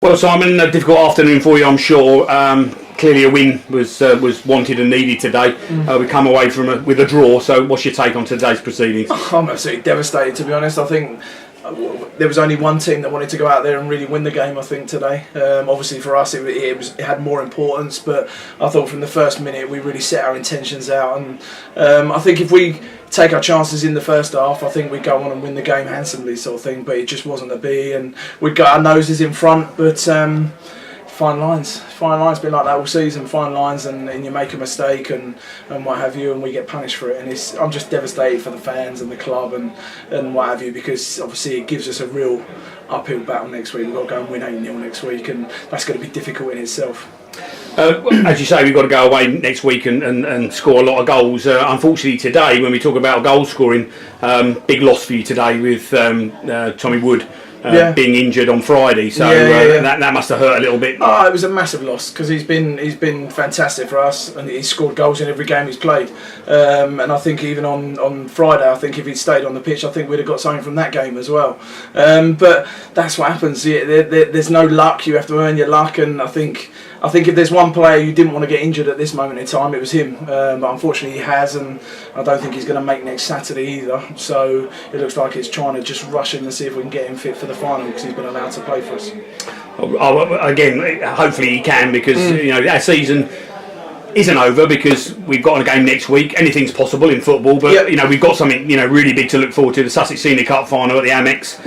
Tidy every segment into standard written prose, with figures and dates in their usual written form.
Well, Simon, a difficult afternoon for you, I'm sure. Clearly, a win was wanted and needed today. We come away with a draw. So, what's your take on today's proceedings? I'm absolutely devastated, to be honest. I think there was only one team that wanted to go out there and really win the game, I think, today. Obviously for us it had more importance, but I thought from the first minute we really set our intentions out, and I think if we take our chances in the first half, I think we go on and win the game handsomely, sort of thing, but it just wasn't to be, and we got our noses in front, but fine lines been like that all season, fine lines, and you make a mistake and what have you, and we get punished for it, and I'm just devastated for the fans and the club and what have you, because obviously it gives us a real uphill battle next week. We've got to go and win 8-0 next week, and that's going to be difficult in itself. As you say, we've got to go away next week and score a lot of goals. Unfortunately today, when we talk about goal scoring, big loss for you today with Tommy Wood being injured on Friday, so that must have hurt a little bit. Oh, it was a massive loss, because he's been fantastic for us, and he's scored goals in every game he's played. And I think even on Friday, I think if he'd stayed on the pitch, I think we'd have got something from that game as well. But that's what happens. There's no luck. You have to earn your luck, and I think if there's one player who didn't want to get injured at this moment in time, it was him. But unfortunately he has, and I don't think he's going to make next Saturday either. So it looks like it's trying to just rush him and see if we can get him fit for the final, because he's been allowed to play for us. Again, hopefully he can, because our season isn't over, because we've got a game next week. Anything's possible in football, but we've got something really big to look forward to. The Sussex Senior Cup final at the Amex.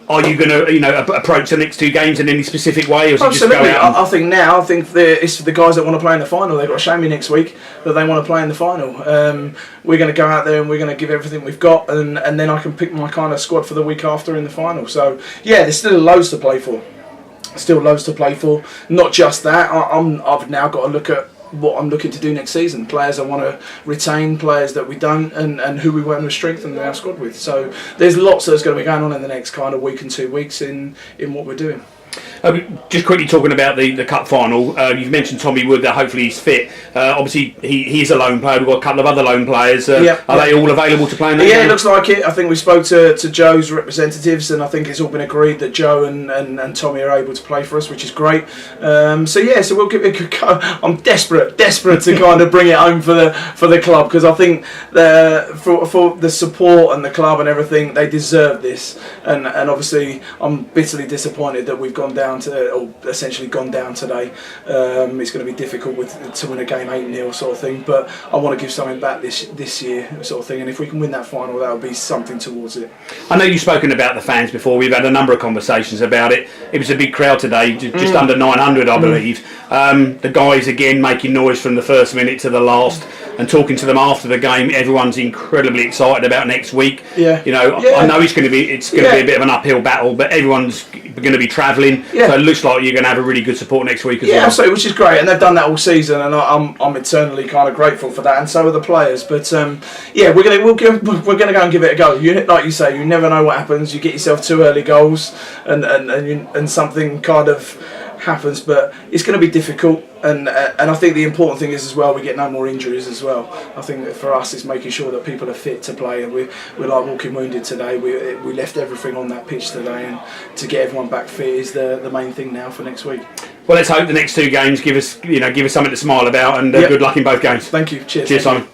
Are you going to approach the next two games in any specific way? Or Absolutely. I think it's the guys that want to play in the final. They've got to show me next week that they want to play in the final. We're going to go out there and we're going to give everything we've got, and then I can pick my kind of squad for the week after in the final. So there's still loads to play for. Not just that. I've now got to look at what I'm looking to do next season. Players I want to retain, players that we don't, and who we want to strengthen our squad with. So there's lots that's going to be going on in the next kind of week and 2 weeks in what we're doing. Just quickly talking about the cup final, you've mentioned Tommy Wood, that hopefully he's fit. Obviously he's a lone player. We've got a couple of other lone players. Are they all available to play in that game? It looks like it. I think we spoke to Joe's representatives, and I think it's all been agreed that Joe and Tommy are able to play for us, which is great. So we'll give it a good go. I'm desperate to kind of bring it home for the club, because I think for the support and the club and everything, they deserve this. And obviously I'm bitterly disappointed that we've gone down today. It's going to be difficult to win a game 8-0 sort of thing, but I want to give something back this year sort of thing, and if we can win that final, that'll be something towards it. I know you've spoken about the fans before. We've had a number of conversations about it. It was a big crowd today, just under 900 I believe. The guys again making noise from the first minute to the last, and talking to them after the game. Everyone's incredibly excited about next week. I know it's going to be a bit of an uphill battle, but everyone's going to be travelling, so it looks like you're going to have a really good support next week as well. Absolutely, which is great, and they've done that all season, and I'm eternally kind of grateful for that, and so are the players. But we're going to go and give it a go. Like you say, you never know what happens. You get yourself 2 early goals, and something kind of happens, but it's going to be difficult, and I think the important thing is as well, we get no more injuries as well. I think that for us it's making sure that people are fit to play, and we're like walking wounded today. We left everything on that pitch today, and to get everyone back fit is the main thing now for next week. Well, let's hope the next 2 games give us something to smile about, and good luck in both games. Thank you. Cheers Simon.